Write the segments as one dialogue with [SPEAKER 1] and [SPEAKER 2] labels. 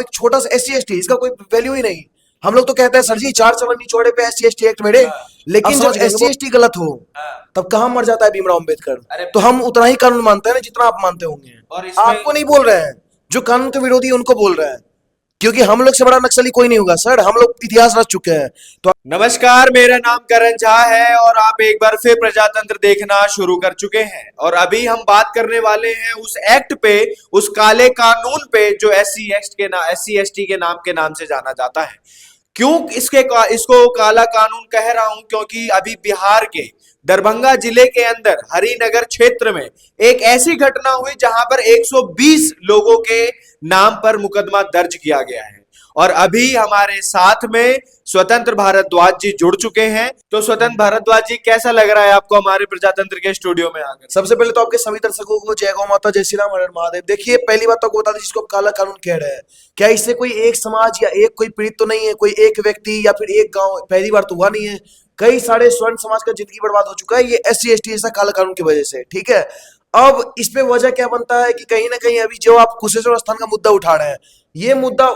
[SPEAKER 1] एक छोटा सा SC ST, इसका कोई वैल्यू ही नहीं। हम लोग तो कहते हैं सर जी 4 चवन निचोड़े पे SC ST एक्ट मेरे, लेकिन जब SC ST गलत हो तब कहाँ मर जाता है भीमराव अम्बेडकर। तो हम उतना ही कानून मानते हैं ना जितना आप मानते होंगे।
[SPEAKER 2] और
[SPEAKER 1] आपको नहीं बोल रहे हैं, जो कानून के विरोधी उनको बोल रहे हैं, क्योंकि हम लोग से बड़ा नक्सली कोई नहीं होगा सर, हम लोग इतिहास रच चुके हैं। तो
[SPEAKER 2] नमस्कार, मेरा नाम करण झा है और आप एक बार फिर प्रजातंत्र देखना शुरू कर चुके हैं। और अभी हम बात करने वाले हैं उस एक्ट पे, उस काले कानून पे जो SC ST के नाम से जाना जाता है। क्यों इसको काला कानून कह रहा हूं? क्योंकि अभी बिहार के दरभंगा जिले के अंदर हरिनगर क्षेत्र में एक ऐसी घटना हुई जहां पर 120 लोगों के नाम पर मुकदमा दर्ज किया गया है। और अभी हमारे साथ में स्वतंत्र भारद्वाज जी जुड़ चुके हैं। तो स्वतंत्र भारद्वाज जी, कैसा लग रहा है आपको हमारे प्रजातंत्र के स्टूडियो में आकर?
[SPEAKER 1] सबसे पहले तो आपके सभी दर्शकों को जय गौ माता, जय श्री राम, हर हर महादेव। देखिए, पहली बात तो आपको बता दें, जिसको काला कानून कह रहे हैं, क्या इससे कोई एक समाज या एक कोई पीड़ित तो नहीं है, कोई एक व्यक्ति या फिर एक गांव, पहली बार तो हुआ नहीं है। कई सारे स्वर्ण समाज का जिंदगी बर्बाद हो चुका है ये SC ST जैसा काला कानून की वजह से, ठीक है। अब इस पे वजह क्या बनता है कि कहीं ना कहीं अभी जो आप कुशेश्वर स्थान का मुद्दा उठा रहे हैं, ये मुद्दा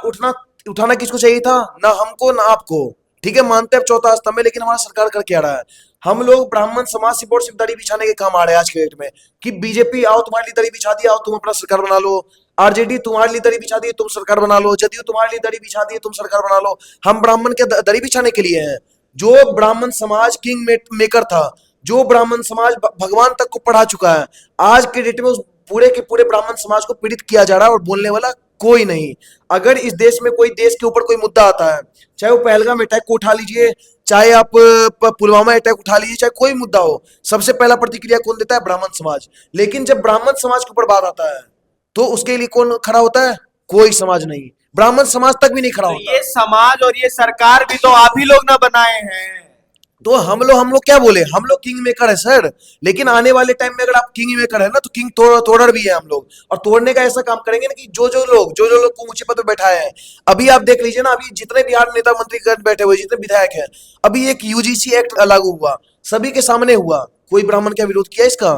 [SPEAKER 1] उठाना किसको चाहिए था? ना हमको ना आपको, ठीक है। मानते हैं चौथा स्तंभ में, लेकिन हमारा सरकार कर क्या रहा है? हम लोग ब्राह्मण समाज सिर्फ और सिर्फ दरी बिछाने के काम आ रहे हैं आज के डेट में, कि बीजेपी आओ तुम्हारे लिए दरी बिछा दिया, आओ तुम अपना सरकार बना लो। RJD तुम्हारे लिए दरी बिछा दी, तुम सरकार बना लो। जदयू तुम्हारे लिए दरी बिछा दी, तुम सरकार बना लो। हम ब्राह्मण के दरी बिछाने के लिए हैं। जो ब्राह्मण समाज किंग मेकर था, जो ब्राह्मण समाज भगवान तक को पढ़ा चुका है, आज के डेट में उस पूरे के पूरे ब्राह्मण समाज को पीड़ित किया जा रहा है और बोलने वाला कोई नहीं। अगर इस देश में कोई देश के ऊपर कोई मुद्दा आता है, चाहे वो पहलगाम अटैक को उठा लीजिए, चाहे आप पुलवामा अटैक उठा लीजिए, चाहे कोई मुद्दा हो, सबसे पहला प्रतिक्रिया कौन देता है? ब्राह्मण समाज। लेकिन जब ब्राह्मण समाज के ऊपर बात आता है तो उसके लिए कौन खड़ा होता है? कोई समाज नहीं, ब्राह्मण समाज तक भी नहीं खड़ा होता।
[SPEAKER 2] ये समाज और ये सरकार भी तो आप ही लोग ना बनाए हैं।
[SPEAKER 1] तो हम लोग क्या बोले? हम लोग किंग मेकर है सर, लेकिन आने वाले टाइम में अगर आप किंग मेकर है ना, तो किंग तोड़र भी है हम लोग। और तोड़ने का ऐसा काम करेंगे ना कि जो लोग को ऊंचे पद पे बैठाए हैं, अभी आप देख लीजिए ना, अभी जितने बिहार नेता मंत्री कर बैठे हुए, जितने विधायक हैं, अभी एक UGC एक्ट लागू हुआ, सभी के सामने हुआ, कोई ब्राह्मण का विरोध किया इसका?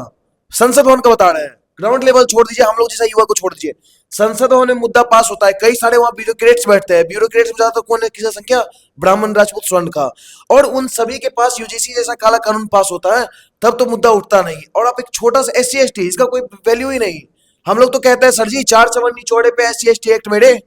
[SPEAKER 1] संसद भवन का बता रहे हैं, ग्राउंड लेवल छोड़ दीजिए, हम लोग जैसा युवा को छोड़ दीजिए, संसद भवन में मुद्दा पास होता है, कई सारे वहां ब्यूरोक्रेट्स बैठते हैं, ब्यूरोक्रेट्स में ज्यादातर कौन है, किसी संख्या ब्राह्मण राजपूत स्वर्ण का, और उन सभी के पास UGC जैसा काला कानून पास होता है, तब तो मुद्दा उठता नहीं। और आप एक छोटा सा SC ST, इसका कोई वैल्यू ही नहीं। हम लोग तो कहते हैं सर जी 4 चवन निचोड़े पे SC ST एक्ट मेरे।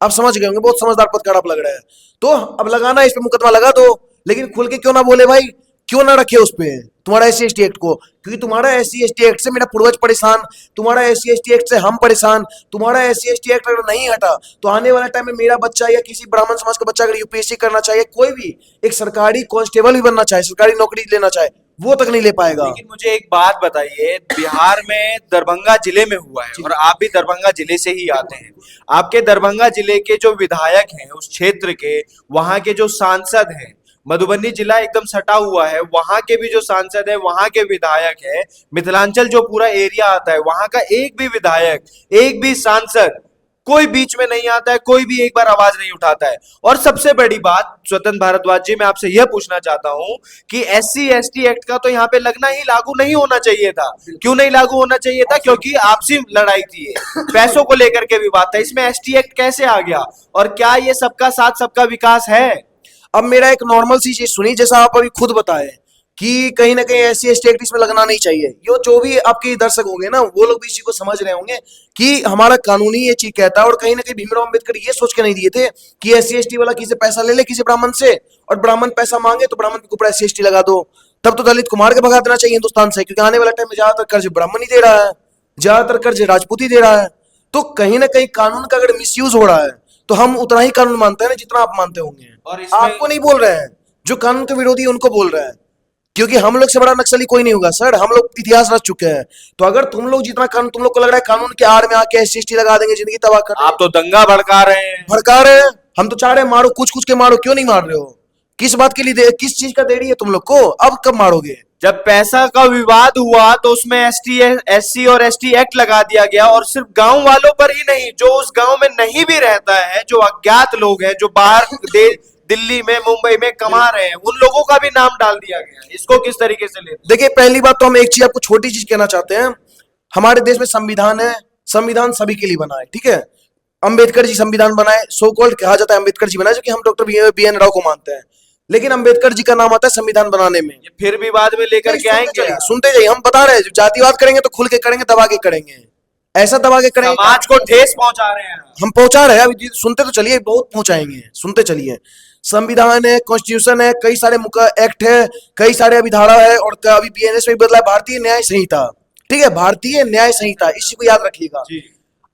[SPEAKER 1] आप समझ गए होंगे, बहुत समझदार पत्रकार आप लग रहे हैं। तो अब लगाना है, इस पे मुकदमा लगा दो, लेकिन खुल के क्यों ना बोले भाई, क्यों ना रखे उस पे तुम्हारा SC ST एक्ट को? क्योंकि तुम्हारा SC ST एक्ट से मेरा पूर्वज परेशान, तुम्हारा SC ST एक्ट से हम परेशान। तुम्हारा SC ST एक्ट अगर नहीं हटा तो आने वाले टाइम में मेरा बच्चा या किसी ब्राह्मण समाज का बच्चा अगर UPSC करना चाहिए, कोई भी एक सरकारी कांस्टेबल भी बनना चाहे, सरकारी नौकरी लेना चाहे, वो तक नहीं ले पाएगा।
[SPEAKER 2] लेकिन मुझे एक बात बताइए, बिहार में दरभंगा जिले में हुआ है और आप भी दरभंगा जिले से ही आते हैं। आपके दरभंगा जिले के जो विधायक हैं उस क्षेत्र के, वहां के जो सांसद हैं, मधुबनी जिला एकदम सटा हुआ है, वहां के भी जो सांसद है, वहां के विधायक है, मिथिलांचल जो पूरा एरिया आता है, वहां का एक भी विधायक, एक भी सांसद कोई बीच में नहीं आता है, कोई भी एक बार आवाज नहीं उठाता है। और सबसे बड़ी बात स्वतंत्र भारद्वाज जी, मैं आपसे यह पूछना चाहता हूं कि SC ST एक्ट का तो यहाँ पे लगना ही लागू नहीं होना चाहिए था। क्यों नहीं लागू होना चाहिए था? क्योंकि आपसी लड़ाई थी, पैसों को लेकर के विवाद था। इसमें ST एक्ट कैसे आ गया? और क्या ये सबका साथ सबका विकास है?
[SPEAKER 1] अब मेरा एक नॉर्मल सी चीज सुनी, जैसा आप अभी खुद बताए कि कहीं ना कहीं SC ST एक्ट इसमें लगना नहीं चाहिए। जो भी आपके दर्शक होंगे ना, वो लोग भी इसी को समझ रहे होंगे कि हमारा कानूनी ये चीज कहता है। और कहीं ना कहीं भीमराव अम्बेडकर ये सोच के नहीं दिए थे कि SC ST वाला किसी पैसा ले ले किसी ब्राह्मण से, और ब्राह्मण पैसा मांगे तो ब्राह्मण के ऊपर SC ST लगा दो। तब तो दलित को मार के भगा देना चाहिए हिंदुस्तान से, क्योंकि आने वाला टाइम में ज्यादातर कर्ज ब्राह्मण ही दे रहा है, ज्यादातर कर्ज राजपूत ही दे रहा है। तो कहीं ना कहीं कानून का अगर मिसयूज हो रहा है तो हम उतना ही कानून मानते हैं ना जितना आप मानते होंगे।
[SPEAKER 2] और
[SPEAKER 1] आपको नहीं बोल रहे हैं, जो कानून के विरोधी उनको बोल रहे हैं, क्योंकि हम लोग से बड़ा नक्सली कोई नहीं होगा सर, हम लोग इतिहास रच चुके हैं। तो अगर तुम लोग जितना कानून, तुम लोग को लग रहा है कानून के आड़ में आके SC ST लगा देंगे, जिंदगी तबाह कर,
[SPEAKER 2] आप तो दंगा भड़का रहे हैं।
[SPEAKER 1] भड़का रहे हैं। हम तो चाह रहे हैं मारो, कुछ के मारो, क्यों नहीं मार रहे हो? किस बात के लिए किस चीज का देरी है तुम लोग को? अब कब मारोगे?
[SPEAKER 2] जब पैसा का विवाद हुआ तो उसमें SC और ST एक्ट लगा दिया गया, और सिर्फ गांव वालों पर ही नहीं, जो उस गांव में नहीं भी रहता है, जो अज्ञात लोग हैं, जो बाहर दिल्ली में, मुंबई में कमा रहे हैं, उन लोगों का भी नाम डाल दिया गया। इसको किस तरीके से ले?
[SPEAKER 1] देखिए, पहली बात तो हम एक चीज आपको छोटी चीज कहना चाहते हैं, हमारे देश में संविधान है, संविधान सभी के लिए बना है, ठीक है। अंबेडकर जी संविधान बनाए, सो कॉल्ड कहा जाता है अंबेडकर जी बनाए, जो कि हम डॉक्टर बी एन राव को मानते हैं, लेकिन अंबेडकर जी का नाम आता है संविधान बनाने में।
[SPEAKER 2] ये फिर भी बाद में लेकर के आएंगे आप।
[SPEAKER 1] सुनते जाइए, हम बता रहे हैं, जातिवाद करेंगे तो खुल के करेंगे, दबा के करेंगे, ऐसा दबा के करेंगे।
[SPEAKER 2] समाज को ठेस पहुंचा रहे हैं।
[SPEAKER 1] हम पहुंचा रहे हैं, अभी सुनते तो चलिए, बहुत पहुंचाएंगे, सुनते चलिए। संविधान है, कॉन्स्टिट्यूशन है, कई सारे एक्ट है, कई सारे अभिधारा है, और अभी बीएनएस में बदला भारतीय न्याय संहिता, ठीक है, भारतीय न्याय संहिता, इसी को याद रखिएगा।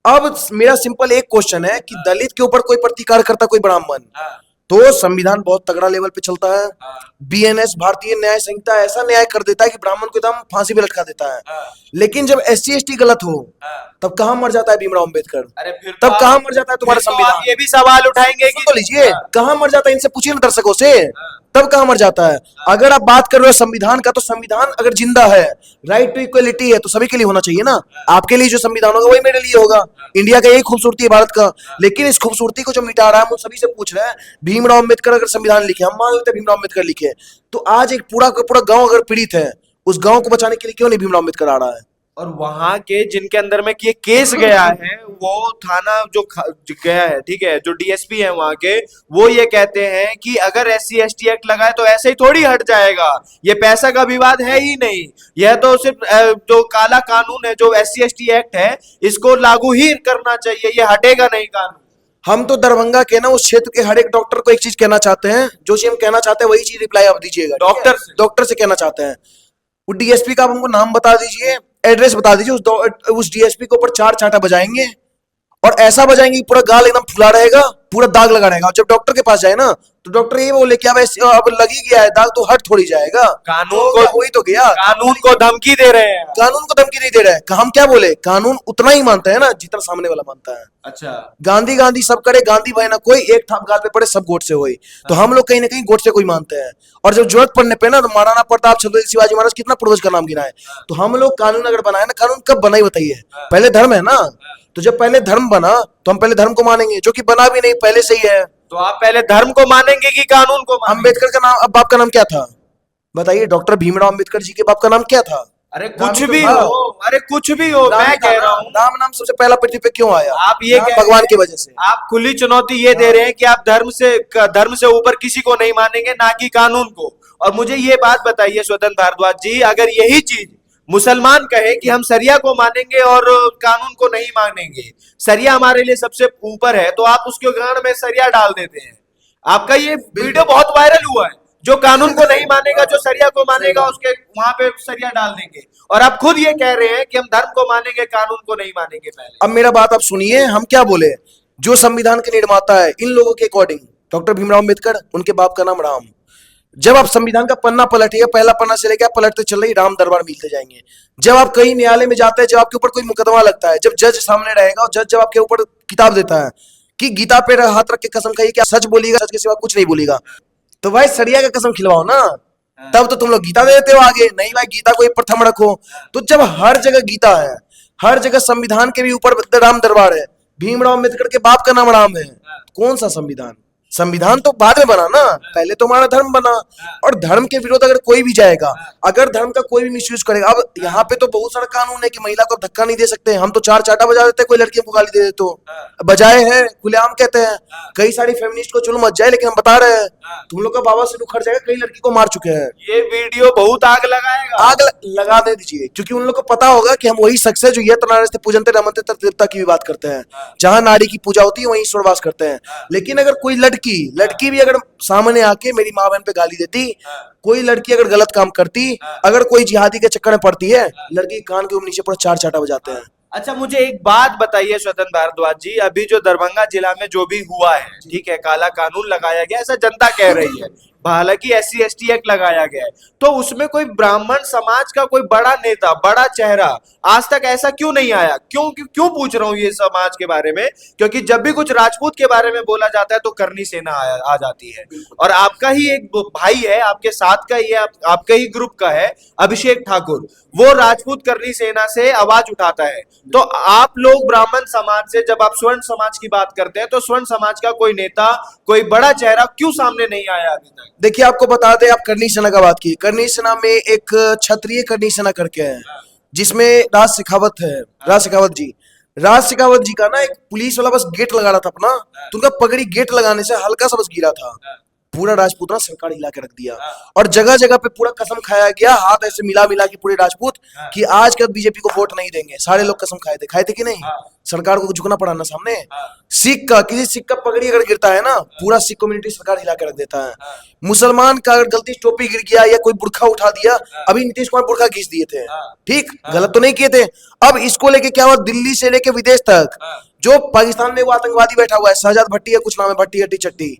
[SPEAKER 1] अब मेरा सिंपल एक क्वेश्चन है कि दलित के ऊपर कोई प्रतिकार करता, कोई ब्राह्मण, तो संविधान बहुत तगड़ा लेवल पे चलता है। बीएनएस भारतीय न्याय संहिता ऐसा न्याय कर देता है कि ब्राह्मण को एकदम फांसी पे लटका देता है। लेकिन जब एससी एसटी गलत हो, तब कहां मर जाता है भीमराव अंबेडकर?
[SPEAKER 2] अरे फिर
[SPEAKER 1] तब कहां मर जाता है तुम्हारा संविधान?
[SPEAKER 2] ये भी सवाल उठाएंगे कि
[SPEAKER 1] तो लीजिए, कहां मर जाता है, इनसे पूछिए ना दर्शकों से, तब कहां मर जाता है? अगर आप बात कर रहे हो संविधान का, तो संविधान अगर जिंदा है, राइट टू इक्वलिटी है, तो सभी के लिए होना चाहिए ना। आपके लिए जो संविधान होगा वही मेरे लिए होगा। इंडिया का यही खूबसूरती है भारत का। लेकिन इस खूबसूरती को जो मिटा रहा है, हम सभी से पूछ रहे हैं, भीमराव अंबेडकर अगर संविधान लिखे, हम मान लेते हैं भीमराव अंबेडकर लिखे, तो आज एक पूरा का पूरा गांव अगर पीड़ित है, उस गांव को बचाने के लिए क्यों नहीं भीमराव अंबेडकर आ रहा है?
[SPEAKER 2] और वहां के जिनके अंदर में ये केस गया है, वो थाना जो गया है, ठीक है, जो डीएसपी है वहां के, वो ये कहते हैं कि अगर एससी एसटी एक्ट लगाए तो ऐसे ही थोड़ी हट जाएगा, ये पैसा का विवाद है ही नहीं, यह तो सिर्फ जो काला कानून है, जो एससी एसटी एक्ट है, इसको लागू ही करना चाहिए, ये हटेगा नहीं कानून।
[SPEAKER 1] हम तो दरभंगा के ना उस क्षेत्र के हर एक डॉक्टर को एक चीज कहना चाहते हैं, जो चीज हम कहना चाहते हैं वही चीज रिप्लाई आप दीजिएगा। डॉक्टर से कहना चाहते हैं, वो डीएसपी का आप हमको नाम बता दीजिए, एड्रेस बता दीजिए, उस डीएसपी के ऊपर 4 चांटा बजाएंगे, और ऐसा बजाएंगे कि पूरा गाल एकदम फुला रहेगा, पूरा दाग लगा रहेगा। और जब डॉक्टर के पास जाए ना, तो डॉक्टर ये बोले कि अब लगी गया है दाग, तो हट थोड़ी जाएगा।
[SPEAKER 2] कानून को
[SPEAKER 1] वही तो गया,
[SPEAKER 2] कानून को धमकी दे रहे हैं।
[SPEAKER 1] कानून को धमकी नहीं दे रहे हैं। हम क्या बोले, कानून उतना ही मानते हैं ना जितना सामने वाला मानता है।
[SPEAKER 2] अच्छा,
[SPEAKER 1] गांधी गांधी सब करे, गांधी भाई ना कोई, एक थाप गाल पे पड़े सब गोट से होई। तो हम लोग कहीं ना कहीं गोट से कोई मानते हैं, और जब जरूरत पड़ने पे ना, तो महाराणा प्रताप, छत्रपति शिवाजी महाराज, कितना पूर्वज का नाम गिना है। तो हम लोग कानून अगर बनाए ना, कानून कब बनाई बताइए? पहले धर्म है ना, तो जब पहले धर्म बना तो हम पहले धर्म को मानेंगे, जो कि बना भी नहीं, पहले से ही है।
[SPEAKER 2] तो आप पहले धर्म को मानेंगे कि कानून को मानेंगे?
[SPEAKER 1] अंबेडकर का नाम, अब बाप का नाम क्या था बताइए? डॉक्टर भीमराव अंबेडकर जी के बाप का नाम क्या था?
[SPEAKER 2] अरे कुछ भी हो, अरे कुछ भी हो, मैं कह रहा हूँ
[SPEAKER 1] राम नाम सबसे पहला पृथ्वी पे क्यों आया?
[SPEAKER 2] आप ये
[SPEAKER 1] भगवान की वजह से।
[SPEAKER 2] आप खुली चुनौती ये दे रहे हैं कि आप धर्म से ऊपर किसी को नहीं मानेंगे, ना कि कानून को। और मुझे ये बात बताइए स्वतंत्र भारद्वाज जी, अगर यही चीज मुसलमान कहे कि हम सरिया को मानेंगे और कानून को नहीं मानेंगे, सरिया हमारे लिए सबसे ऊपर है, तो आप उसके गाड़ में सरिया डाल देते हैं। आपका ये वीडियो बहुत वायरल हुआ है, जो कानून को नहीं मानेगा, जो सरिया को मानेगा, उसके वहां पे सरिया डाल देंगे। और आप खुद ये कह रहे हैं कि हम धर्म को मानेंगे, कानून को नहीं मानेंगे। पहले
[SPEAKER 1] अब मेरा बात आप सुनिए, हम क्या बोले, जो संविधान के निर्माता है, इन लोगों के अकॉर्डिंग डॉक्टर भीमराव अंबेडकर, उनके बाप का नाम राम। जब आप संविधान का पन्ना पलटिए, पहला पन्ना से लेकर पलटते चल रही, राम दरबार मिलते जाएंगे। जब आप कहीं न्यायालय में जाते हैं, जब आपके ऊपर कोई मुकदमा लगता है, जब जज सामने रहेगा, और जज जब आपके ऊपर किताब देता है कि गीता पे हाथ रख के कसम खाइए, क्या सच बोलिएगा, सच के सिवा कुछ नहीं बोलिएगा, तो भाई सरिया का कसम खिलवाओ ना, तब तो तुम लोग गीता दे देते हो आगे। नहीं भाई, गीता को प्रथम रखो। तो जब हर जगह गीता है, हर जगह संविधान के भी ऊपर राम दरबार है, भीमराव अंबेडकर के बाप का नाम राम है, कौन सा संविधान? संविधान तो बाद में बना ना, पहले तो हमारा धर्म बना। और धर्म के विरोध अगर कोई भी जाएगा, अगर धर्म का कोई भी मिसयूज करेगा, अब यहाँ पे तो बहुत सारा कानून है कि महिला को धक्का नहीं दे सकते, हम तो 4 चाटा बजा देते हैं, कोई लड़की को गाली दे दे तो बजाए हैं, खुलेआम कहते हैं। कई सारी फेमिनिस्ट को चलो मत जाए, लेकिन हम बता रहे हैं, तुम लोग का बाबा से उखड़ जाएगा, कई लड़की को मार चुके हैं।
[SPEAKER 2] ये वीडियो बहुत आग लगाएगा,
[SPEAKER 1] आग लगा दे दीजिए, क्योंकि उन लोग को पता होगा कि हम वही शख्स है जो ये तनारस्ते पूजनते रमनते तत् देवता की भी बात करते हैं। जहां नारी की पूजा होती है वहीं ईश्वर वास करते हैं। लेकिन अगर कोई लड़की भी अगर सामने आके मेरी माँ बहन पे गाली देती, कोई लड़की अगर गलत काम करती, अगर कोई जिहादी के चक्कर में पड़ती है, लड़की कान के ऊपर नीचे पूरा 4 चाटा बजाते हैं।
[SPEAKER 2] अच्छा, मुझे एक बात बताइए स्वतंत्र भारद्वाज जी, अभी जो दरभंगा जिला में जो भी हुआ है, ठीक है, काला कानून लगाया गया, ऐसा जनता कह रही है, हालांकि एससी एसटी एक्ट लगाया गया है, तो उसमें कोई ब्राह्मण समाज का कोई बड़ा नेता, बड़ा चेहरा आज तक ऐसा क्यों नहीं आया? क्यों पूछ रहा हूँ ये समाज के बारे में? क्योंकि जब भी कुछ राजपूत के बारे में बोला जाता है तो करनी सेना आ जाती है। और आपका ही एक भाई है, आपके साथ का ही है, आपके ही ग्रुप का है, अभिषेक ठाकुर, वो राजपूत करनी सेना से आवाज उठाता है। तो आप लोग ब्राह्मण समाज से, जब आप स्वर्ण समाज की बात करते हैं, तो स्वर्ण समाज का कोई नेता, कोई बड़ा चेहरा क्यों सामने नहीं आया अभी तक?
[SPEAKER 1] देखिए, आपको बता दें, आप करनी सेना का बात की, करनी सेना में एक क्षत्रिय करनी सेना करके है, जिसमें राज शेखावत है, राज शेखावत जी। राज शेखावत जी का ना एक पुलिस वाला बस गेट लगा रहा था अपना, तो उनका पगड़ी गेट लगाने से हल्का सा बस गिरा था, पूरा राजपूत ना सरकार हिला के रख दिया। और जगह जगह पे पूरा कसम खाया गया, हाथ ऐसे मिला मिला के पूरे राजपूत कि आज के बाद बीजेपी को वोट नहीं देंगे। सारे लोग कसम खाए थे कि नहीं? सरकार को झुकना पड़ा ना सामने। सिख का, किसी सिख का पगड़ी अगर गिरता है ना, पूरा सिख कम्युनिटी सरकार हिला के रख देता है। मुसलमान का अगर गलती टोपी गिर गया या कोई बुरखा उठा दिया, अभी नीतीश कुमार बुरखा खींच दिए थे, ठीक, गलत तो नहीं किए थे। अब इसको लेके क्या हुआ, दिल्ली से लेके विदेश तक जो पाकिस्तान में वो आतंकवादी बैठा हुआ है, शहजाद भट्टी है, कुछ नाम है, भट्टी हट्टी चट्टी,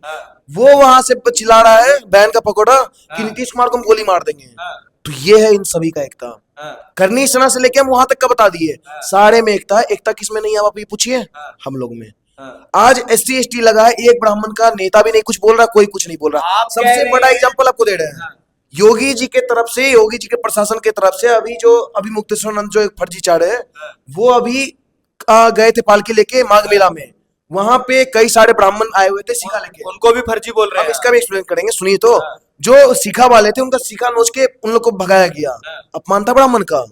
[SPEAKER 1] वो वहां से चिल्ला रहा है बैन का पकौड़ा कि नीतीश कुमार को हम गोली मार देंगे। तो ये है इन सभी का एकता। करनी सेना से लेके हम वहां तक का बता दिए, सारे में एकता है। एकता किसमें नहीं है आप ये पूछिए, हम लोग में। आज SC ST लगा है, एक ब्राह्मण का नेता भी नहीं कुछ बोल रहा, कोई कुछ नहीं बोल रहा। सबसे बड़ा एग्जांपल आपको दे रहे हैं, योगी जी के तरफ से, योगी जी के प्रशासन के तरफ से अभी मुक्तेश्वर नंद जो एक फर्जी चाड़ है, वो अभी गए थे पालकी लेके माघ मेला में, वहां पे कई सारे ब्राह्मण आए हुए थे सिखा लेके,
[SPEAKER 2] उनको भी फर्जी बोल रहे
[SPEAKER 1] हम
[SPEAKER 2] हैं।
[SPEAKER 1] इसका भी एक्सप्लेन करेंगे, सुनिए। तो जो सिखा वाले थे उनका सिखा नोच के उन लोग को भगाया गया, अपमान था ब्राह्मण का,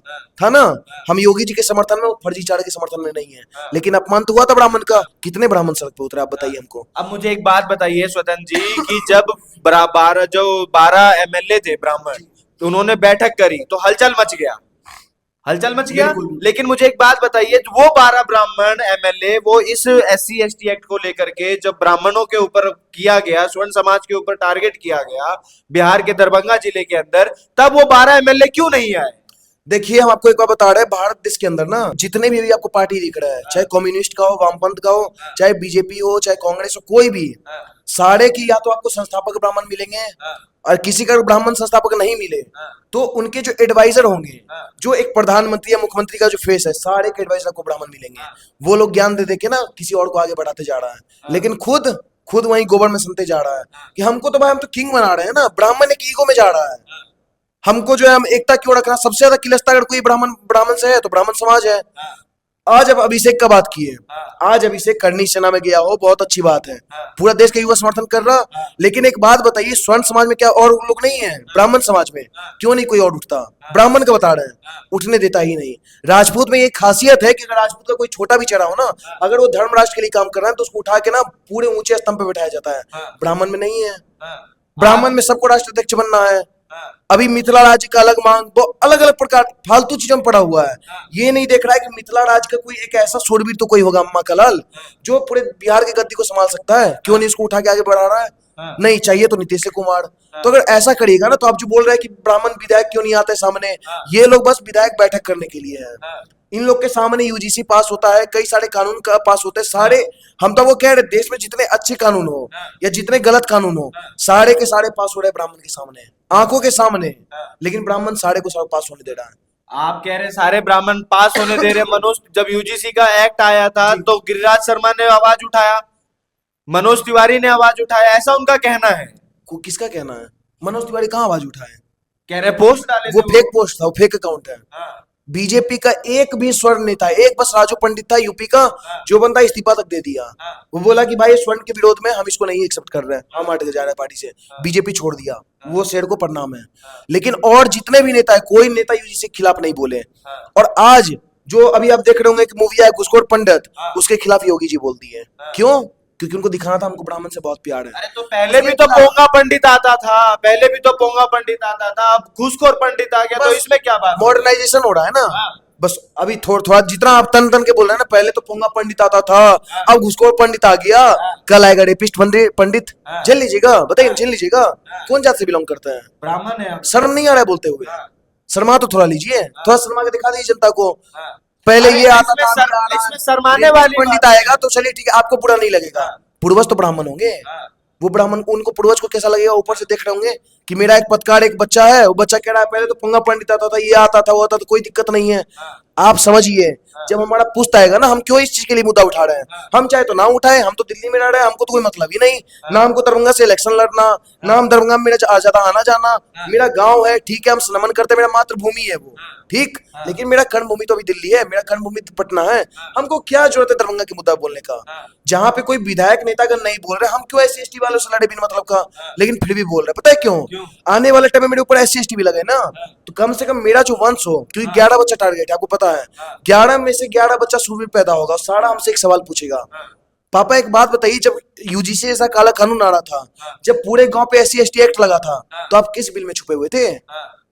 [SPEAKER 1] था ना। हम योगी जी के समर्थन में, फर्जी चाड़ के समर्थन में नहीं है, लेकिन अपमान तो हुआ था ब्राह्मण का। कितने ब्राह्मण सड़क पे उतरे आप बताइए हमको।
[SPEAKER 2] अब मुझे एक बात बताइए स्वतंत्र जी कि जब 12 MLA थे ब्राह्मण, तो उन्होंने बैठक करी तो हलचल मच गया, हलचल मच गया। लेकिन मुझे एक बात बताइए, वो 12 ब्राह्मण MLA वो इस SC ST एक्ट को लेकर के जब ब्राह्मणों के ऊपर किया गया, स्वर्ण समाज के ऊपर टारगेट किया गया बिहार के दरभंगा जिले के अंदर, तब वो 12 MLA क्यों नहीं आए?
[SPEAKER 1] देखिए, हम आपको एक बार बता रहे हैं, भारत देश के अंदर ना जितने भी अभी आपको पार्टी दिख रहा है, चाहे कम्युनिस्ट का हो, वामपंथ का हो, चाहे बीजेपी हो, चाहे कांग्रेस हो, कोई भी, सारे की या तो आपको संस्थापक ब्राह्मण मिलेंगे, और किसी का ब्राह्मण संस्थापक नहीं मिले तो उनके जो एडवाइजर होंगे, जो एक प्रधानमंत्री या मुख्यमंत्री का जो फेस है, सारे के एडवाइजर को ब्राह्मण मिलेंगे। वो लोग ज्ञान दे के ना किसी और को आगे बढ़ाते जा रहा है, लेकिन खुद वहीं गोबर में सुनते जा रहा है कि हमको तो भाई, हम तो किंग बना रहे हैं ना। ब्राह्मण एक ईगो में जा रहा है, हमको जो है हम एकता क्यों रखना। सबसे ज्यादा किलस्ता अगर कोई ब्राह्मण से है तो ब्राह्मण समाज है। आज अब अभिषेक का बात की है, आज अभिषेक करनी सेना में गया हो, बहुत अच्छी बात है, पूरा देश का युवा समर्थन कर रहा। लेकिन एक बात बताइए, स्वर्ण समाज में क्या और लोग नहीं है? ब्राह्मण समाज में क्यों नहीं कोई और उठता? ब्राह्मण का बता रहे हैं, उठने देता ही नहीं। राजपूत में ये खासियत है कि अगर राजपूत का कोई छोटा भी चेहरा हो ना, अगर वो धर्म राष्ट्र के लिए काम कर रहा है तो उसको उठा के ना पूरे ऊंचे स्तंभ पे बैठाया जाता है। ब्राह्मण में नहीं है, ब्राह्मण में सबको राष्ट्राध्यक्ष बनना है। अभी मिथिला राज्य का अलग मांग, वो अलग अलग प्रकार फालतू चीजों में पड़ा हुआ है। ये नहीं देख रहा है कि मिथिला राज्य का कोई एक ऐसा शूरवीर तो कोई होगा, अम्मा कलाल, जो पूरे बिहार की गद्दी को संभाल सकता है। क्यों नहीं इसको उठा के आगे बढ़ा रहा है? नहीं चाहिए तो नीतीश कुमार। तो अगर ऐसा करिएगा ना, तो आप जो बोल रहे हैं कि ब्राह्मण विधायक क्यों नहीं आते सामने, ये लोग बस विधायक बैठक करने के लिए है। इन लोग के सामने UGC पास होता है, कई सारे कानून का पास होते हैं, सारे। हम तो वो कह रहे, देश में जितने अच्छे कानून हो या जितने गलत कानून हो, सारे के सारे पास हो रहे हैं ब्राह्मण के सामने, आंखों के सामने। लेकिन ब्राह्मण सारे को सारे पास होने दे रहा है।
[SPEAKER 2] आप कह रहे सारे ब्राह्मण पास होने दे रहे। मनोज, जब UGC का एक्ट आया था तो गिरिराज शर्मा ने आवाज उठाया, मनोज तिवारी ने आवाज उठाया, ऐसा उनका कहना है।
[SPEAKER 1] किसका कहना है? मनोज तिवारी कहाँ आवाज उठाए?
[SPEAKER 2] कह रहे पोस्ट डाले,
[SPEAKER 1] वो फेक पोस्ट था, वो फेक अकाउंट है। बीजेपी का एक भी स्वर्ण नेता, एक बस राजू पंडित था यूपी का, जो बंदा इस्तीफा तक दे दिया। वो बोला कि भाई स्वर्ण के विरोध में हम इसको नहीं एक्सेप्ट कर रहे हैं, हम हट के जा रहे हैं पार्टी से, बीजेपी छोड़ दिया। वो शेर को प्रणाम है। लेकिन और जितने भी नेता है, कोई नेता UGC के खिलाफ नहीं बोले। और आज जो अभी आप देख रहे होंगे कि मूवी है घुसखोर पंडित, उसके खिलाफ योगी जी बोल दिए। क्यों? क्योंकि उनको दिखाना था हमको ब्राह्मण से बहुत प्यार है।
[SPEAKER 2] अरे तो पहले भी तो पोंगा पंडित आता था, पहले भी तो पोंगा पंडित आता था, अब घूसखोर पंडित आ गया, तो इसमें क्या बात?
[SPEAKER 1] मॉडर्नाइजेशन हो रहा है ना। बस अभी थोड़ा जितना आप तन के बोल रहे हैं ना, पहले तो पोंगा पंडित आता था, अब घुसखोर पंडित आ गया, कल आएगा रेपिस्ट पंडित। झेल लीजिएगा, बताइए, झेल लीजिएगा। कौन जात से बिलोंग करता है?
[SPEAKER 2] ब्राह्मण है।
[SPEAKER 1] शर्म नहीं आ रहा है बोलते हुए? शर्मा तो थोड़ा लीजिए, थोड़ा शर्मा के दिखा दीजिए जनता को। पहले ये आता था,
[SPEAKER 2] इसमें शर्माने वाली
[SPEAKER 1] पंडित आएगा तो चलिए ठीक है, आपको बुरा नहीं लगेगा। पूर्वज तो ब्राह्मण होंगे, वो ब्राह्मण, उनको पूर्वज को कैसा लगेगा? ऊपर से देख रहे होंगे कि मेरा एक पत्रकार, एक बच्चा है, वो बच्चा कह रहा है पहले तो पोंगा पंडित आता था, ये आता था, वो आता था, कोई दिक्कत नहीं है। आप समझिए, जब हमारा पुश्त आएगा ना, हम क्यों इस चीज के लिए मुद्दा उठा रहे हैं? हम चाहे तो ना उठाए, हम तो दिल्ली में रह रहे हैं, हमको तो कोई मतलब ही नहीं ना, हमको दरभंगा से इलेक्शन लड़ना, ना हम दरभंगा में मेरा ज्यादा आना जाना, मेरा गांव है, ठीक है, हम नमन करते, मेरा मातृभूमि है वो, ठीक। लेकिन मेरा कर्मभूमि तो अभी दिल्ली है, मेरा कर्मभूमि पटना है। हमको क्या जरूरत है दरभंगा के मुद्दा बोलने का? जहां पे कोई विधायक नेतागण नहीं बोल रहे, हम क्यों SC ST वालों से लड़े बिन मतलब का? लेकिन फिर भी बोल रहे, पता है क्यों? आने वाले टाइम में मेरे ऊपर SC ST भी लगे ना, तो कम से कम मेरा जो वंश हो, क्योंकि 11 बच्चा टारगेट है, आपको पता है, 11 में में से 11 बच्चा शूरवीर पैदा होगा, सारा हमसे एक सवाल पूछेगा, पापा एक बात बताइए, जब यूजीसी जैसा काला कानून आ रहा था, जब पूरे गांव पे एससी एसटी एक्ट लगा था, तो आप किस बिल में छुपे हुए थे?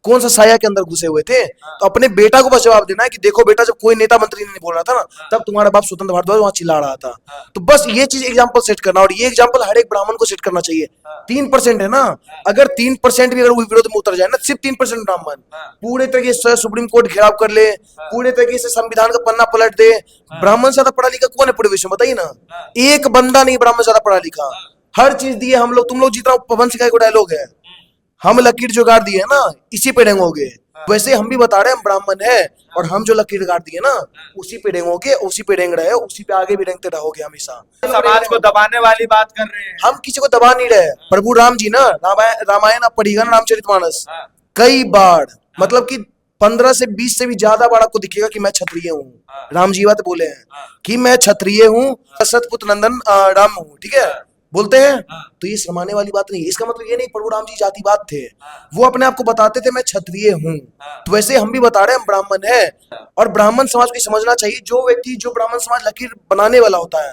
[SPEAKER 1] कौन सा साया के अंदर घुसे हुए थे? तो अपने बेटा को बस जवाब देना है कि देखो बेटा, जब कोई नेता मंत्री नहीं बोल रहा था ना, तब तुम्हारा बाप स्वतंत्र भारद्वाज वहां चिल्ला रहा था। तो बस ये चीज एग्जाम्पल सेट करना, और ये एग्जाम्पल हर एक ब्राह्मण को सेट करना चाहिए। 3% है ना, अगर 3% भी अगर वो विरोध में उतर जाए ना, सिर्फ 3% ब्राह्मण पूरे तरीके से सुप्रीम कोर्ट घेराव कर ले, पूरे तरीके से संविधान का पन्ना पलट दे, ब्राह्मण से ज्यादा पढ़ा लिखा कौन है पूरे विश्व में? बताइए ना, एक बंदा नहीं ब्राह्मण से ज्यादा पढ़ा लिखा। हर चीज दिए हम लोग, तुम लोग जितना पवन सिंह का डायलॉग है, हम लकीर जुगाड़ दिए ना, इसी पे डेंगोगे। वैसे हम भी बता रहे हैं हम ब्राह्मण है, और हम जो लकीर जुगाड़ दिए ना, उसी पे डेंगोगे, उसी पे डेंग रहे हो, उसी पे आगे भी डेंगते रहोगे हमेशा।
[SPEAKER 2] समाज को दबाने वाली बात कर रहे हैं।
[SPEAKER 1] हम किसी को दबा नहीं रहे। प्रभु राम जी ना, रामायण आप पढ़िएगा ना, रामचरितमानस, कई बार मतलब कि 15 से 20 से भी ज्यादा बार आपको दिखेगा कि मैं क्षत्रिय हूँ। राम जी बात बोले हैं कि मैं क्षत्रिय हूँ, सतपुत्र नंदन राम हूँ, ठीक है, बोलते हैं। तो ये शर्माने वाली बात नहीं है। इसका मतलब ये नहीं प्रभु राम जी जातिवाद थे, वो अपने आप को बताते थे मैं क्षत्रिय हूँ। तो वैसे हम भी बता रहे हैं हम ब्राह्मण है, और ब्राह्मण समाज को समझना चाहिए, जो व्यक्ति, जो ब्राह्मण समाज लकीर बनाने वाला होता है,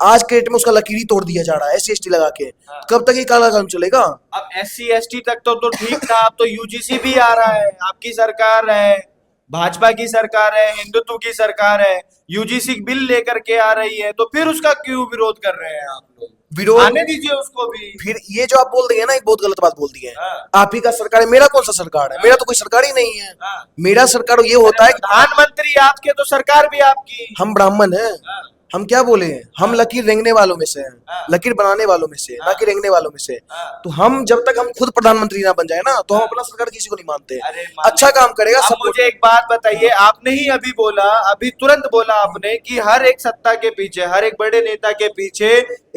[SPEAKER 1] आज के डेट में उसका लकीर ही तोड़ दिया जा रहा है एससी एसटी लगा के। कब तक ये काला काम चलेगा?
[SPEAKER 2] अब SC ST तक तो ठीक था, अब तो UGC भी आ रहा है। आपकी सरकार है, भाजपा की सरकार है, हिंदुत्व की सरकार है, UGC बिल लेकर के आ रही है, तो फिर उसका क्यों विरोध कर रहे हैं आप लोग?
[SPEAKER 1] विरोध
[SPEAKER 2] आने दीजिए उसको भी।
[SPEAKER 1] फिर ये जो आप बोल दिए ना, एक बहुत गलत बात बोल दी है। आप ही का सरकार है, मेरा कौन सा सरकार है? मेरा तो कोई सरकार ही नहीं है। मेरा सरकार ये होता है कि
[SPEAKER 2] प्रधानमंत्री आपके तो सरकार भी आपकी।
[SPEAKER 1] हम ब्राह्मण हैं, हम क्या बोले, हम लकीर रेंगने वालों में से हैं, लकीर बनाने वालों में से, ना कि रेंगने वालों में से। तो हम जब तक हम खुद प्रधानमंत्री ना बन जाए ना, तो हम अपना सरकार किसी को नहीं मानते। अच्छा काम करेगा सब।
[SPEAKER 2] मुझे एक बात बताइए, आपने ही अभी बोला, अभी तुरंत बोला आपने कि हर एक सत्ता के पीछे, हर एक बड़े नेता के पीछे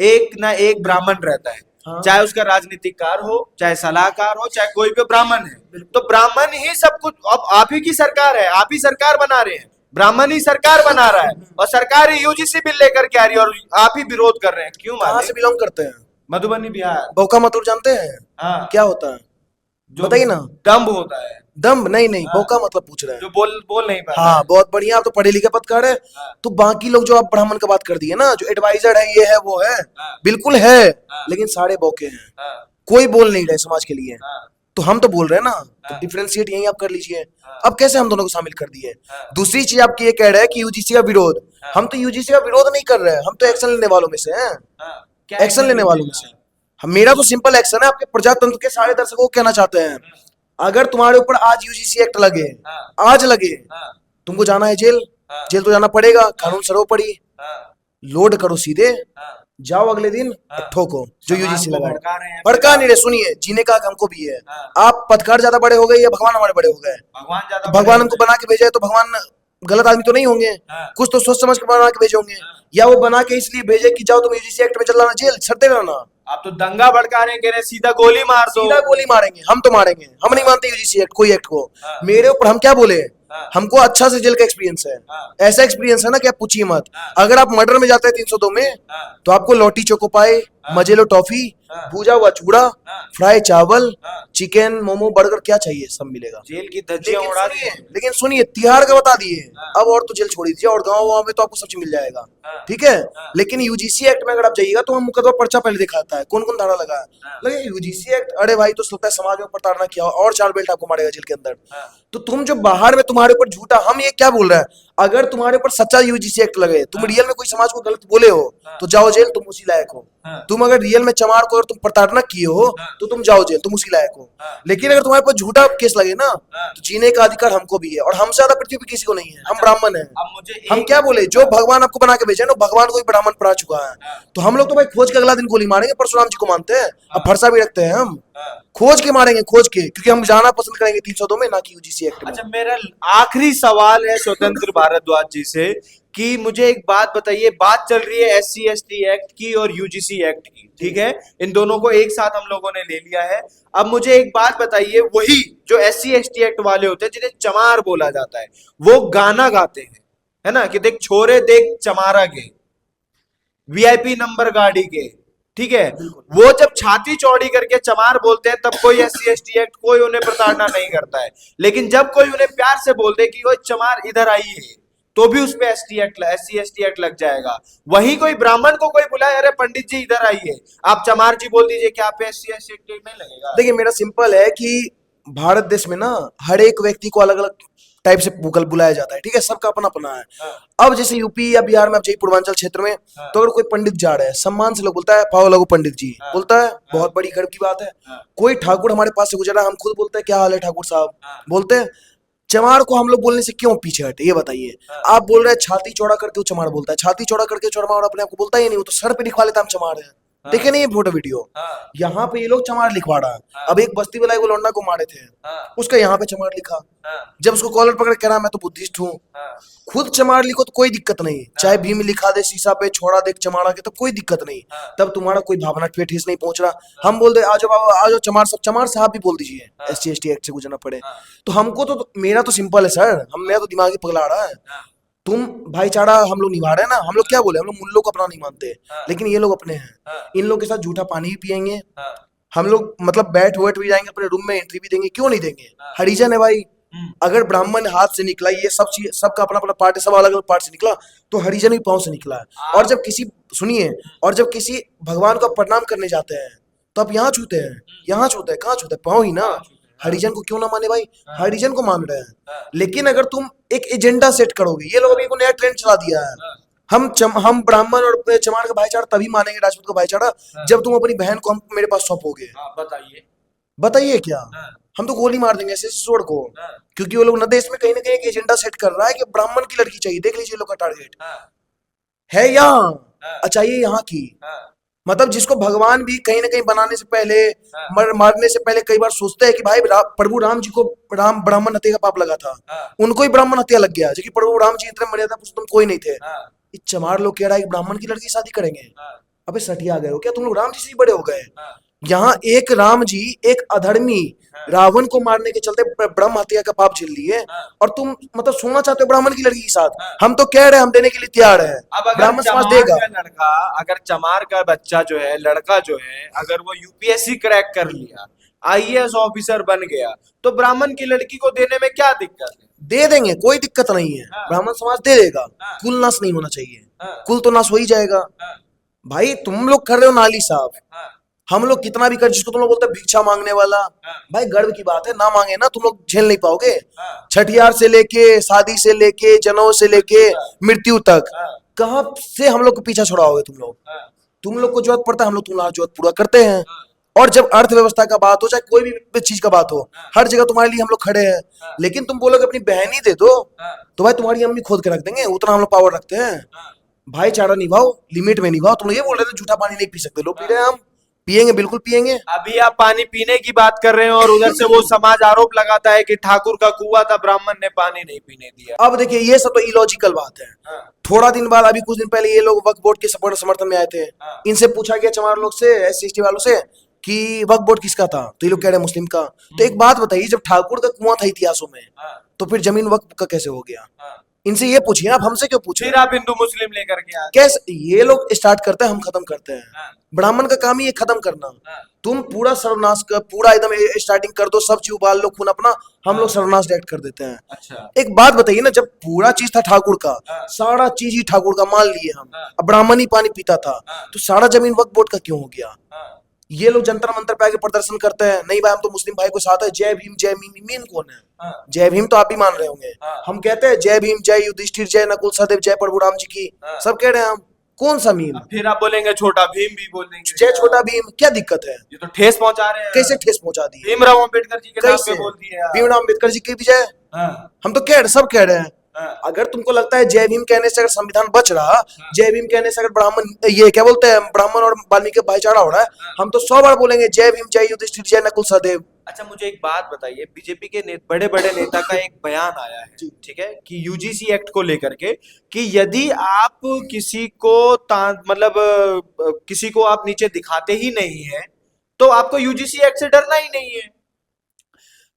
[SPEAKER 2] एक ना एक ब्राह्मण रहता है।
[SPEAKER 1] हाँ।
[SPEAKER 2] चाहे उसका राजनीतिक कार हो, चाहे सलाहकार हो, चाहे कोई भी ब्राह्मण है, तो ब्राह्मण ही सब कुछ। अब आप ही की सरकार है, आप ही सरकार बना रहे हैं, ब्राह्मण ही सरकार बना रहा है, और सरकार ही UGC बिल लेकर के आ रही है, और आप ही विरोध कर रहे हैं। क्यों?
[SPEAKER 1] कहाँ से बिलोंग करते हैं?
[SPEAKER 2] मधुबनी, बिहार।
[SPEAKER 1] बौका मतुर जानते हैं?
[SPEAKER 2] हाँ।
[SPEAKER 1] क्या होता है
[SPEAKER 2] जो
[SPEAKER 1] बताइए ना।
[SPEAKER 2] दम्भ होता है।
[SPEAKER 1] दम्भ नहीं, बौका मतलब पूछ रहे हैं।
[SPEAKER 2] जो बोल नहीं पा।
[SPEAKER 1] हाँ, बहुत बढ़िया, आप तो पढ़े लिखे पत्रकार है। तो बाकी लोग जो आप ब्राह्मण का बात कर दिए ना, जो एडवाइजर है, ये है वो है, बिल्कुल है, लेकिन सारे बौके हैं, कोई बोल नहीं रहे समाज के लिए। तो हम तो बोल रहे हैं ना, तो डिफरेंशिएट यही आप कर लीजिए। अब कैसे हम दोनों को शामिल कर दिए? दूसरी चीज आपकी ये कह रहे हैं कि UGC का विरोध, हम तो UGC का विरोध नहीं कर रहे हैं, हम तो एक्शन लेने वालों में से हैं, एक्शन लेने वालों में से। हम, मेरा तो सिंपल एक्शन है, आपके प्रजातंत्र के सारे दर्शकों को कहना चाहते हैं, अगर तुम्हारे ऊपर आज UGC एक्ट लगे, आज लगे, तुमको जाना है जेल, जेल तो जाना पड़ेगा, कानून सर्वोपरि, लोड करो सीधे, जाओ अगले दिन ठोको जो UGC लगा। भड़का नहीं रहे, सुनिए, जीने का हक हमको भी है। आप पत्रकार ज्यादा बड़े हो गए या भगवान हमारे बड़े हो गए? भगवान हमको बना के भेजे, तो भगवान गलत आदमी तो नहीं होंगे, कुछ तो सोच समझ के बना के भेजे होंगे, या वो बना के इसलिए भेजे कि जाओ तुम UGC एक्ट में चल रहा जेल, छड़ते रहना।
[SPEAKER 2] आप तो दंगा भड़का रहे हैं, कह रहे सीधा गोली मार दो।
[SPEAKER 1] सीधा गोली मारेंगे, हम तो मारेंगे, हम नहीं मानते UGC एक्ट, कोई एक्ट को। मेरे ऊपर हम क्या बोले, हमको अच्छा से जेल का एक्सपीरियंस है, ऐसा एक्सपीरियंस है ना कि आप पूछिए मत। अगर आप मर्डर में जाते हैं 302 में, तो आपको लोटी चोको पाए, मजेलो टॉफी, भूजा हुआ चूड़ा, फ्राई चावल, चिकन, मोमो, बर्गर, क्या चाहिए सब मिलेगा।
[SPEAKER 2] जेल की धज्जियां उड़ा दी।
[SPEAKER 1] लेकिन सुनिए, तिहाड़ का बता दिए, अब और तो जेल छोड़ दीजिए, और गाँव में तो आपको सब चीज मिल जाएगा, ठीक है। लेकिन UGC एक्ट में अगर आप जाइएगा, तो हम मुकदमा पर्चा पहले दिखाता है, कौन कौन धारा लगा है, लगे UGC एक्ट, अरे भाई, तो लगता है समाज में प्रताड़ना किया और 4 बेल्ट आपको मारेगा जेल के अंदर। तो तुम जो बाहर में तुम्हारे ऊपर झूठा, हम ये क्या बोल रहे हैं, अगर तुम्हारे ऊपर सच्चा UGC एक्ट लगे, तुम रियल में कोई समाज को गलत बोले हो, तो जाओ जेल, तुम उसी लायक हो। तुम अगर रियल में चमार को अगर तुम प्रताड़ना किए हो, तो तुम जाओ जेल, तुम उसी लायक हो। लेकिन अगर तुम्हारे ऊपर झूठा केस लगे ना, तो जीने का अधिकार हमको भी है, और हमसे ज्यादा पृथ्वी पे किसी को नहीं है, हम ब्राह्मण हैं। हम क्या बोले, जो भगवान आपको बना के भेजे ना, भगवान को भी ब्राह्मण पढ़ा चुका है। तो हम लोग तो भाई खोज के अगला दिन गोली मारेंगे, परशुराम जी को मानते हैं, अब फरसा भी रखते हैं, हम खोज के मारेंगे, खोज के, क्योंकि हम जाना पसंद करेंगे 302 में, ना कि UGC एक्ट में।
[SPEAKER 2] अच्छा, मेरा आखिरी सवाल है स्वतंत्र भारद्वाज जी से, कि मुझे एक बात बताइए, बात चल रही है SC ST एक्ट की और UGC एक्ट की, ठीक है, इन दोनों को एक साथ हम लोगों ने ले लिया है। अब मुझे एक बात बताइए, वही जो SC ST एक्ट वाले होते हैं, जिन्हें चमार बोला जाता है, वो गाना गाते हैं, है ना, कि देख छोरे देख चमारा के, VIP नंबर गाड़ी के, ठीक है, वो जब छाती चौड़ी करके चमार बोलते हैं, तब कोई SC ST एक्ट, कोई उन्हें प्रताड़ना नहीं करता है। लेकिन जब कोई उन्हें प्यार से बोल दे कि वो चमार इधर आइए, तो भी उस पे SC ST एक्ट लग जाएगा। वही कोई ब्राह्मण को कोई बुलाए, अरे पंडित जी इधर आइए, आप चमार जी बोल दीजिए, क्या आप पे SC ST एक्ट नहीं लगेगा?
[SPEAKER 1] देखिए मेरा सिंपल है कि भारत देश में ना हर एक व्यक्ति को अलग अलग टाइप से बुलाया जाता है, ठीक है, सबका अपना अपना है।
[SPEAKER 2] हाँ,
[SPEAKER 1] अब जैसे यूपी या बिहार में, अब जाइए पूर्वांचल क्षेत्र में,
[SPEAKER 2] हाँ,
[SPEAKER 1] तो अगर कोई पंडित जा रहा है, सम्मान से लोग बोलता है पाओ लगो पंडित जी,
[SPEAKER 2] हाँ,
[SPEAKER 1] बोलता है,
[SPEAKER 2] हाँ,
[SPEAKER 1] बहुत बड़ी गर्व की बात है।
[SPEAKER 2] हाँ,
[SPEAKER 1] कोई ठाकुर हमारे पास से गुजरा, हम खुद बोलते हैं क्या हाल है ठाकुर साहब,
[SPEAKER 2] हाँ,
[SPEAKER 1] बोलते हैं। चमार को हम लोग बोलने से क्यों पीछे हटे, ये बताइए।
[SPEAKER 2] हाँ,
[SPEAKER 1] आप बोल रहे हैं छाती चौड़ा करके वो चमार बोलता है, छाती चौड़ा करके चमार अपने आप को बोलता ही नहीं, वो तो सर पे लिखवा लेता हम चमार है। देखे
[SPEAKER 2] हाँ,
[SPEAKER 1] नहीं ये फोटो वीडियो,
[SPEAKER 2] हाँ,
[SPEAKER 1] यहाँ पे ये लोग चमार लिखवा रहा है।
[SPEAKER 2] हाँ,
[SPEAKER 1] अब एक बस्ती वाला को लौंडा को मारे थे,
[SPEAKER 2] हाँ,
[SPEAKER 1] उसका यहाँ पे चमार लिखा।
[SPEAKER 2] हाँ,
[SPEAKER 1] जब उसको कॉलर पकड़ के कह रहा मैं तो बुद्धिस्ट हूँ,
[SPEAKER 2] हाँ,
[SPEAKER 1] खुद चमार लिखो तो कोई दिक्कत नहीं, चाहे
[SPEAKER 2] हाँ,
[SPEAKER 1] भीम लिखा दे शीशा पे, छोड़ा दे चमाड़ा के, तो कोई दिक्कत नहीं।
[SPEAKER 2] हाँ,
[SPEAKER 1] तब तुम्हारा कोई भावना ठेस नहीं पहुंच रहा। हम बोल दे आ जाओ बाबा, आ जाओ चमार साहब, चमार साहब भी बोल दीजिए,
[SPEAKER 2] हाँ,
[SPEAKER 1] SC ST एक्ट से गुजरना पड़े।
[SPEAKER 2] हाँ,
[SPEAKER 1] तो हमको तो मेरा तो सिंपल है सर, हम मेरा तो दिमाग ही पगला रहा है।
[SPEAKER 2] हाँ,
[SPEAKER 1] तुम भाईचारा हम लोग निभा रहे हैं ना, हम लोग क्या बोले, हम लोग मुल्लों को अपना नहीं मानते,
[SPEAKER 2] हाँ,
[SPEAKER 1] लेकिन ये लोग अपने हैं।
[SPEAKER 2] हाँ,
[SPEAKER 1] इन लोग के साथ झूठा पानी भी पियेंगे,
[SPEAKER 2] हाँ,
[SPEAKER 1] हम लोग मतलब बैठ वैठ भी जाएंगे, अपने रूम में एंट्री भी देंगे, क्यों नहीं देंगे।
[SPEAKER 2] हाँ,
[SPEAKER 1] हरिजन है भाई,
[SPEAKER 2] हम्म,
[SPEAKER 1] अगर ब्राह्मण हाथ से निकला, ये सब चीज सबका अपना अपना पार्ट है, सब अलग अलग पार्ट से निकला, तो हरिजन भी पाँव से निकला है। और
[SPEAKER 2] आप
[SPEAKER 1] जब किसी, सुनिए, और जब किसी भगवान को आप प्रणाम करने जाते हैं, तो आप यहाँ छूते हैं, यहाँ छूते हैं, कहाँ छूते हैं, पाँव ही ना।
[SPEAKER 2] हाँ, हाँ,
[SPEAKER 1] हरिजन को क्यों ना माने भाई,
[SPEAKER 2] हाँ,
[SPEAKER 1] हरिजन को मान रहे हैं।
[SPEAKER 2] हाँ,
[SPEAKER 1] लेकिन अगर तुम एक एजेंडा सेट करोगे, ये लोग अभी को नया ट्रेंड चला दिया है,
[SPEAKER 2] हाँ,
[SPEAKER 1] हम ब्राह्मण और चमार का भाईचारा तभी मानेंगे, राजपूत का भाईचारा,
[SPEAKER 2] हाँ,
[SPEAKER 1] जब तुम अपनी बहन को हम मेरे पास सौंपोगे।
[SPEAKER 2] हाँ, बताइए।
[SPEAKER 1] बताइए क्या,
[SPEAKER 2] हाँ,
[SPEAKER 1] हम तो गोली मार देंगे ऐसे स्वord को।
[SPEAKER 2] हाँ,
[SPEAKER 1] क्योंकि वो लोग ना देश में कहीं ना कहीं एक एजेंडा सेट कर रहा है कि ब्राह्मण की लड़की चाहिए, देख लीजिए लोग का टारगेट
[SPEAKER 2] हाँ,
[SPEAKER 1] है यहाँ,
[SPEAKER 2] हाँ,
[SPEAKER 1] चाहिए यहाँ की।
[SPEAKER 2] हाँ,
[SPEAKER 1] मतलब जिसको भगवान भी कहीं ना कहीं बनाने से पहले,
[SPEAKER 2] हाँ,
[SPEAKER 1] मारने से पहले कई बार सोचते हैं कि भाई प्रभु राम जी को राम ब्राह्मण हत्या का पाप लगा था,
[SPEAKER 2] हाँ,
[SPEAKER 1] उनको ही ब्राह्मण हत्या लग गया, जबकि प्रभु राम जी इतने मर्यादा पुरुषोत्तम कोई नहीं थे।
[SPEAKER 2] हाँ,
[SPEAKER 1] ये चमार लोग कह रहा है कि ब्राह्मण की लड़की शादी करेंगे।
[SPEAKER 2] हाँ,
[SPEAKER 1] अबे सटिया गए हो क्या तुम लोग, राम जी से ही बड़े हो गए।
[SPEAKER 2] हाँ,
[SPEAKER 1] यहाँ एक राम जी एक अधर्मी
[SPEAKER 2] हाँ,
[SPEAKER 1] रावण को मारने के चलते ब्रह्म हत्या का पाप झेल लिए,
[SPEAKER 2] हाँ,
[SPEAKER 1] और तुम मतलब सोना चाहते हो ब्राह्मण की लड़की के साथ।
[SPEAKER 2] हाँ।
[SPEAKER 1] हम तो कह रहे हैं हम देने के लिए तैयार है,
[SPEAKER 2] अब अगर
[SPEAKER 1] ब्राह्मण समाज
[SPEAKER 2] चमार
[SPEAKER 1] देगा।
[SPEAKER 2] का लड़का, अगर चमार का बच्चा जो है, लड़का जो है, अगर वो UPSC क्रैक कर लिया, IAS ऑफिसर बन गया, तो ब्राह्मण की लड़की को देने में क्या दिक्कत है?
[SPEAKER 1] दे देंगे, कोई दिक्कत नहीं है,
[SPEAKER 2] हाँ,
[SPEAKER 1] ब्राह्मण समाज दे देगा।
[SPEAKER 2] हाँ,
[SPEAKER 1] कुल नाश नहीं होना चाहिए,
[SPEAKER 2] हाँ,
[SPEAKER 1] कुल तो नाश हो ही जाएगा।
[SPEAKER 2] हाँ,
[SPEAKER 1] भाई तुम लोग कर रहे हो नाली साफ,
[SPEAKER 2] हाँ,
[SPEAKER 1] हम लोग कितना भी कर, जिसको तुम लोग बोलते हैं भिक्षा मांगने वाला,
[SPEAKER 2] हाँ,
[SPEAKER 1] भाई गर्व की बात है, ना मांगे ना तुम लोग झेल नहीं पाओगे।
[SPEAKER 2] हाँ,
[SPEAKER 1] छठियार से लेके, शादी से लेके, जनेऊ से लेके मृत्यु तक,
[SPEAKER 2] हाँ,
[SPEAKER 1] कहाँ से हम लोग को पीछा छोड़ाओगे तुम लोग।
[SPEAKER 2] हाँ,
[SPEAKER 1] तुम लोग को जरूरत पड़ता है, हम लोग तुम्हारा जरूरत पूरा करते हैं।
[SPEAKER 2] हाँ,
[SPEAKER 1] और जब अर्थव्यवस्था का बात हो, चाहे कोई भी चीज का बात हो, हर जगह तुम्हारे लिए हम लोग खड़े हैं।
[SPEAKER 2] हाँ,
[SPEAKER 1] लेकिन तुम बोलोगे अपनी बहन ही दे दो,
[SPEAKER 2] हाँ,
[SPEAKER 1] तो भाई तुम्हारी अम्मी खोद के रख देंगे, उतना हम लोग पावर रखते हैं।
[SPEAKER 2] हाँ,
[SPEAKER 1] भाईचारा निभाओ, लिमिट में निभाओ। तुम लोग ये बोल रहे थे झूठा पानी नहीं पी सकते, लोग पी रहे हैं, हम पियेंगे, बिल्कुल पियेंगे।
[SPEAKER 2] अभी आप पानी पीने की बात कर रहे हैं और उधर से वो समाज आरोप लगाता है कि ठाकुर का कुआं था, ब्राह्मण ने पानी नहीं पीने दिया।
[SPEAKER 1] अब देखिए ये सब तो इलॉजिकल बात है।
[SPEAKER 2] हाँ,
[SPEAKER 1] थोड़ा दिन बाद, अभी कुछ दिन पहले ये लोग वक्फ बोर्ड के सपोर्ट समर्थन में आए थे,
[SPEAKER 2] हाँ,
[SPEAKER 1] इनसे पूछा गया चमार लोग से, SC ST वालों से, कि वक्फ बोर्ड किसका था, तो ये लोग कह रहे हैं मुस्लिम का। तो एक बात बताइए, जब ठाकुर का कुआं था इतिहासों में,
[SPEAKER 2] हाँ,
[SPEAKER 1] तो फिर जमीन वक्फ का कैसे हो गया।
[SPEAKER 2] हाँ।
[SPEAKER 1] इनसे ये पूछिए, आप हमसे क्यों पूछे।
[SPEAKER 2] फिर आप हिंदू मुस्लिम लेकर के आए।
[SPEAKER 1] कैसे ये लोग स्टार्ट करते हैं, हम खत्म करते हैं।
[SPEAKER 2] हाँ,
[SPEAKER 1] ब्राह्मण का काम ही है खत्म करना।
[SPEAKER 2] हाँ,
[SPEAKER 1] तुम पूरा सर्वनाश कर, पूरा एकदम स्टार्टिंग कर दो, सब चीज उबाल लो खून अपना, हम लोग सर्वनाश डायरेक्ट कर देते हैं।
[SPEAKER 2] अच्छा,
[SPEAKER 1] एक बात बताइए ना, जब पूरा चीज था ठाकुर का,
[SPEAKER 2] हाँ,
[SPEAKER 1] सारा चीज ही ठाकुर का मान लिए हम,
[SPEAKER 2] हाँ,
[SPEAKER 1] अब ब्राह्मण ही पानी पीता था,
[SPEAKER 2] हाँ,
[SPEAKER 1] तो सारा जमीन वक्फ बोर्ड का क्यों हो गया।
[SPEAKER 2] हाँ,
[SPEAKER 1] ये लोग जंतर मंतर पे आके प्रदर्शन करते हैं, नहीं भाई हम तो मुस्लिम भाई को साथ है, जय भीम जय भीम। मीन कौन है
[SPEAKER 2] हाँ,
[SPEAKER 1] जय भीम, तो आप भी मान रहे होंगे।
[SPEAKER 2] हाँ,
[SPEAKER 1] हम कहते हैं जय भीम, जय युधिष्ठिर, जय नकुल सहदेव, जय प्रभु राम जी की,
[SPEAKER 2] हाँ।
[SPEAKER 1] सब कह रहे हैं हम। कौन सा मीम,
[SPEAKER 2] अब फिर आप बोलेंगे छोटा भीम भी बोल देंगे,
[SPEAKER 1] जय छोटा भीम, क्या दिक्कत है।
[SPEAKER 2] ये तो ठेस पहुंचा रहे हैं।
[SPEAKER 1] कैसे ठेस पहुंचा दी,
[SPEAKER 2] भीमराव अंबेडकर जी के नाम
[SPEAKER 1] कैसे
[SPEAKER 2] पे बोल दिए आप।
[SPEAKER 1] भीमराव अम्बेडकर जी की विजय,
[SPEAKER 2] हाँ,
[SPEAKER 1] हम तो कह रहे, सब कह रहे हैं।
[SPEAKER 2] हाँ,
[SPEAKER 1] अगर तुमको लगता है जय भीम कहने से अगर संविधान बच रहा, जय भीम कहने से अगर ब्राह्मण, ये क्या बोलते हैं, ब्राह्मण और वाल्मीकि का भाईचारा हो रहा है, हम तो 100 बार बोलेंगे जय भीम, जय युधिष्ठिर, जय नकुल सहदेव।
[SPEAKER 2] अच्छा मुझे एक बात बताइए, बीजेपी के बड़े बड़े नेता का एक बयान आया है, ठीक है, कि UGC एक्ट को लेकर के, कि यदि आप किसी को मतलब किसी को आप नीचे दिखाते ही नहीं है, तो आपको UGC एक्ट से डरना ही नहीं है।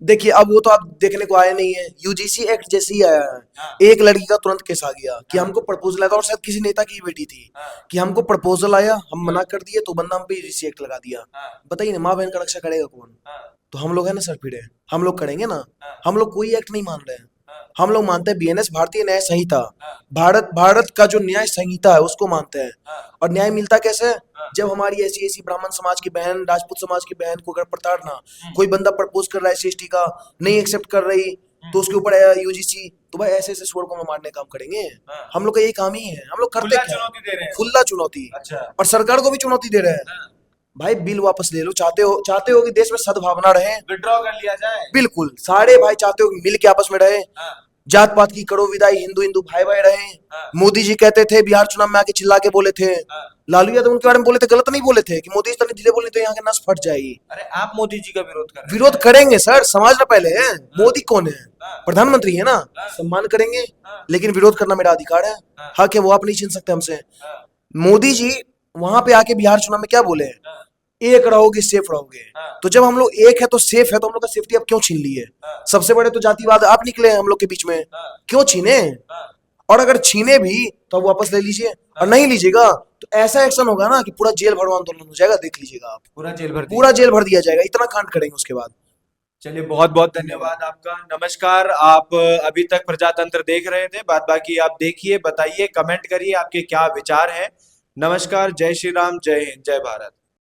[SPEAKER 1] देखिए अब वो तो आप देखने को आए नहीं है, UGC एक्ट जैसे ही आया है,
[SPEAKER 2] हाँ,
[SPEAKER 1] एक लड़की का तुरंत केस आ गया कि
[SPEAKER 2] हाँ,
[SPEAKER 1] हमको प्रपोजल आया था, और शायद किसी नेता की बेटी थी,
[SPEAKER 2] हाँ,
[SPEAKER 1] कि हमको प्रपोजल आया, हम मना कर दिए, तो बंदा हम पे UGC एक्ट लगा दिया।
[SPEAKER 2] हाँ,
[SPEAKER 1] बताइए ना, माँ बहन का रक्षा करेगा कौन।
[SPEAKER 2] हाँ,
[SPEAKER 1] तो हम लोग है ना सर पीड़े, हम लोग करेंगे ना,
[SPEAKER 2] हाँ,
[SPEAKER 1] हम लोग कोई एक्ट नहीं मान रहे हैं,
[SPEAKER 2] हाँ,
[SPEAKER 1] हम लोग मानते हैं बीएनएस, भारतीय न्याय संहिता।
[SPEAKER 2] हाँ।
[SPEAKER 1] भारत का जो न्याय संहिता है उसको मानते हैं।
[SPEAKER 2] हाँ।
[SPEAKER 1] और न्याय मिलता कैसे है?
[SPEAKER 2] हाँ।
[SPEAKER 1] जब हमारी ऐसी ऐसी ब्राह्मण समाज की बहन, राजपूत समाज की बहन को अगर प्रताड़ना,
[SPEAKER 2] हम्म।
[SPEAKER 1] कोई बंदा प्रपोज कर रहा है एससी का, नहीं एक्सेप्ट कर रही, तो उसके ऊपर यूजीसी, तो भाई ऐसे ऐसे सुअर को हम मारने का काम करेंगे।
[SPEAKER 2] हाँ।
[SPEAKER 1] हम लोग का यही काम ही है। हम लोग करते
[SPEAKER 2] खुला
[SPEAKER 1] क्या है?
[SPEAKER 2] चुनौती दे रहे हैं।
[SPEAKER 1] खुला चुनौती।
[SPEAKER 2] अच्छा।
[SPEAKER 1] और सरकार को भी चुनौती दे रहे हैं।
[SPEAKER 2] हाँ।
[SPEAKER 1] भाई बिल वापस ले लो। चाहते हो कि देश में सद्भावना रहे?
[SPEAKER 2] विड्रॉ कर लिया जाए।
[SPEAKER 1] बिल्कुल। सारे भाई चाहते हो कि मिल के आपस में रहे,
[SPEAKER 2] हाँ।
[SPEAKER 1] जात पात की करो विदाई, हिंदू हिंदू भाई भाई रहे।
[SPEAKER 2] हाँ।
[SPEAKER 1] मोदी जी कहते थे, बिहार चुनाव में आके चिल्ला के बोले थे,
[SPEAKER 2] हाँ।
[SPEAKER 1] लालू यादव उनके बारे में बोले थे, गलत नहीं बोले थे कि मोदी जी तनी धीरे बोले तो यहाँ के नस फट जाएगी।
[SPEAKER 2] अरे आप मोदी जी का विरोध कर रहे हैं।
[SPEAKER 1] विरोध करेंगे सर, समझना पहले है। मोदी कौन है?
[SPEAKER 2] हाँ।
[SPEAKER 1] प्रधानमंत्री है ना।
[SPEAKER 2] हाँ।
[SPEAKER 1] सम्मान करेंगे,
[SPEAKER 2] हाँ।
[SPEAKER 1] लेकिन विरोध करना मेरा अधिकार है।
[SPEAKER 2] हाँ।
[SPEAKER 1] हक है, वो आप नहीं छीन सकते हमसे।
[SPEAKER 2] हाँ।
[SPEAKER 1] मोदी जी वहां पे आके बिहार चुनाव में क्या बोले?
[SPEAKER 2] हाँ।
[SPEAKER 1] एक रहोगे सेफ रहोगे।
[SPEAKER 2] हाँ।
[SPEAKER 1] तो जब हम लोग एक है तो सेफ है, तो हम लोग का सेफ्टी अब क्यों छीन लिए?
[SPEAKER 2] हाँ।
[SPEAKER 1] सबसे बड़े तो जातिवाद आप निकले हैं हम लोग के बीच में।
[SPEAKER 2] हाँ।
[SPEAKER 1] क्यों छीने?
[SPEAKER 2] हाँ।
[SPEAKER 1] और अगर छीने भी तो आप वापस ले लीजिए, और नहीं लीजिएगा तो ऐसा एक्शन होगा ना कि पूरा जेल भरो आंदोलन हो जाएगा। देख लीजिएगा आप,
[SPEAKER 2] पूरा जेल भर
[SPEAKER 1] पूरा जेल भर दिया जाएगा। इतना कांड करेंगे उसके बाद।
[SPEAKER 2] चलिए बहुत बहुत धन्यवाद आपका। नमस्कार। आप अभी तक प्रजातंत्र देख रहे थे, बात बाकी आप देखिए, बताइए, कमेंट करिए आपके क्या विचार हैं। नमस्कार। जय श्री राम, जय हिंद, जय भारत।